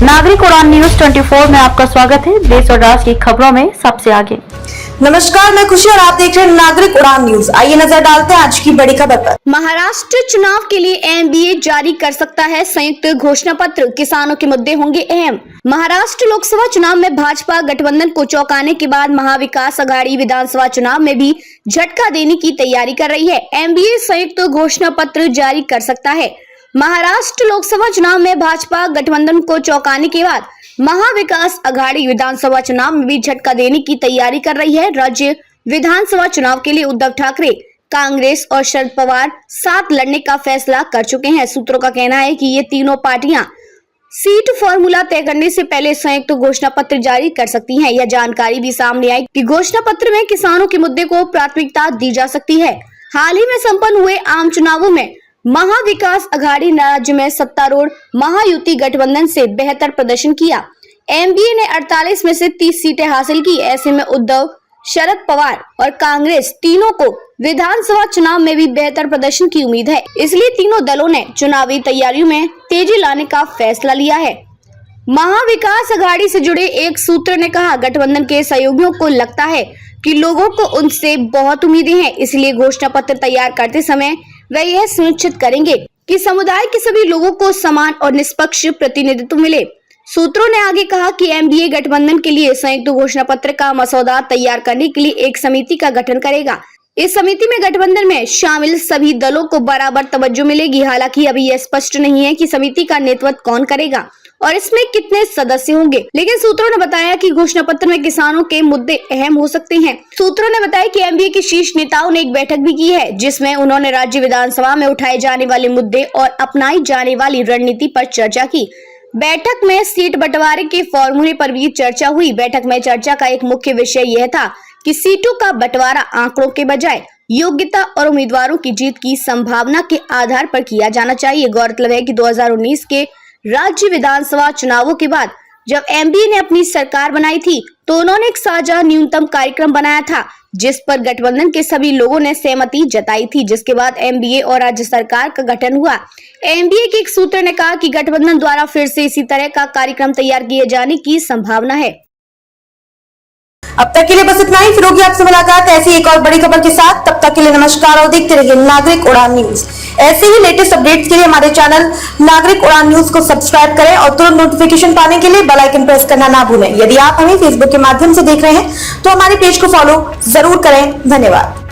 नागरिक उड़ान न्यूज 24 में आपका स्वागत है। देश और राष्ट्र की खबरों में सबसे आगे। नमस्कार, मैं खुशी और आप देख रहे हैं नागरिक उड़ान न्यूज। आइए नजर डालते हैं आज की बड़ी खबर पर। महाराष्ट्र चुनाव के लिए एमबीए जारी कर सकता है संयुक्त घोषणा पत्र, किसानों के मुद्दे होंगे अहम। महाराष्ट्र लोकसभा चुनाव में भाजपा गठबंधन को चौंकाने के बाद महाविकास अघाड़ी विधानसभा चुनाव में भी झटका देने की तैयारी कर रही है। एमबीए संयुक्त घोषणा पत्र जारी कर सकता है। महाराष्ट्र लोकसभा चुनाव में भाजपा गठबंधन को चौंकाने के बाद महाविकास अघाड़ी विधानसभा चुनाव में भी झटका देने की तैयारी कर रही है। राज्य विधानसभा चुनाव के लिए उद्धव ठाकरे, कांग्रेस और शरद पवार साथ लड़ने का फैसला कर चुके हैं। सूत्रों का कहना है कि ये तीनों पार्टियां सीट फॉर्मूला तय करने से पहले संयुक्त घोषणा पत्र जारी कर सकती हैं। यह जानकारी भी सामने आई कि घोषणा पत्र में किसानों के मुद्दे को प्राथमिकता दी जा सकती है। हाल ही में संपन्न हुए आम चुनावों में महाविकास अघाड़ी ने राज्य में सत्तारूढ़ महायुति गठबंधन से बेहतर प्रदर्शन किया। एमबीए ने 48 में से 30 सीटें हासिल की। ऐसे में उद्धव, शरद पवार और कांग्रेस तीनों को विधानसभा चुनाव में भी बेहतर प्रदर्शन की उम्मीद है। इसलिए तीनों दलों ने चुनावी तैयारियों में तेजी लाने का फैसला लिया है। महाविकास अघाड़ी से जुड़े एक सूत्र ने कहा, गठबंधन के सहयोगियों को लगता है कि लोगों को उनसे बहुत उम्मीदें हैं, इसलिए घोषणा पत्र तैयार करते समय वे यह सुनिश्चित करेंगे कि समुदाय के सभी लोगों को समान और निष्पक्ष प्रतिनिधित्व मिले। सूत्रों ने आगे कहा कि एमबीए गठबंधन के लिए संयुक्त घोषणा पत्र का मसौदा तैयार करने के लिए एक समिति का गठन करेगा। इस समिति में गठबंधन में शामिल सभी दलों को बराबर तवज्जो मिलेगी। हालांकि अभी यह स्पष्ट नहीं है कि समिति का नेतृत्व कौन करेगा और इसमें कितने सदस्य होंगे, लेकिन सूत्रों ने बताया कि घोषणा पत्र में किसानों के मुद्दे अहम हो सकते हैं। सूत्रों ने बताया कि एमबीए के शीर्ष नेताओं ने एक बैठक भी की है, जिसमें उन्होंने राज्य विधानसभा में उठाए जाने वाले मुद्दे और अपनाई जाने वाली रणनीति पर चर्चा की। बैठक में सीट बंटवारे के फॉर्मूले पर भी चर्चा हुई। बैठक में चर्चा का एक मुख्य विषय यह था कि सीटों का बंटवारा आंकड़ों के बजाय योग्यता और उम्मीदवारों की जीत की संभावना के आधार पर किया जाना चाहिए। गौरतलब है कि 2019 के राज्य विधानसभा चुनावों के बाद जब एमबीए ने अपनी सरकार बनाई थी तो उन्होंने एक साझा न्यूनतम कार्यक्रम बनाया था, जिस पर गठबंधन के सभी लोगों ने सहमति जताई थी, जिसके बाद एमबीए और राज्य सरकार का गठन हुआ। एमबीए के एक सूत्र ने कहा कि गठबंधन द्वारा फिर से इसी तरह का कार्यक्रम तैयार किए जाने की संभावना है। अब तक के लिए बस इतना ही। फिर होगी आपसे मुलाकात ऐसी एक और बड़ी खबर के साथ। तब तक के लिए नमस्कार और देखते रहिए नागरिक उड़ान न्यूज। ऐसे ही लेटेस्ट अपडेट्स के लिए हमारे चैनल नागरिक उड़ान न्यूज को सब्सक्राइब करें और तुरंत नोटिफिकेशन पाने के लिए बेल आइकन प्रेस करना ना भूलें। यदि आप हमें फेसबुक के माध्यम से देख रहे हैं तो हमारे पेज को फॉलो जरूर करें। धन्यवाद।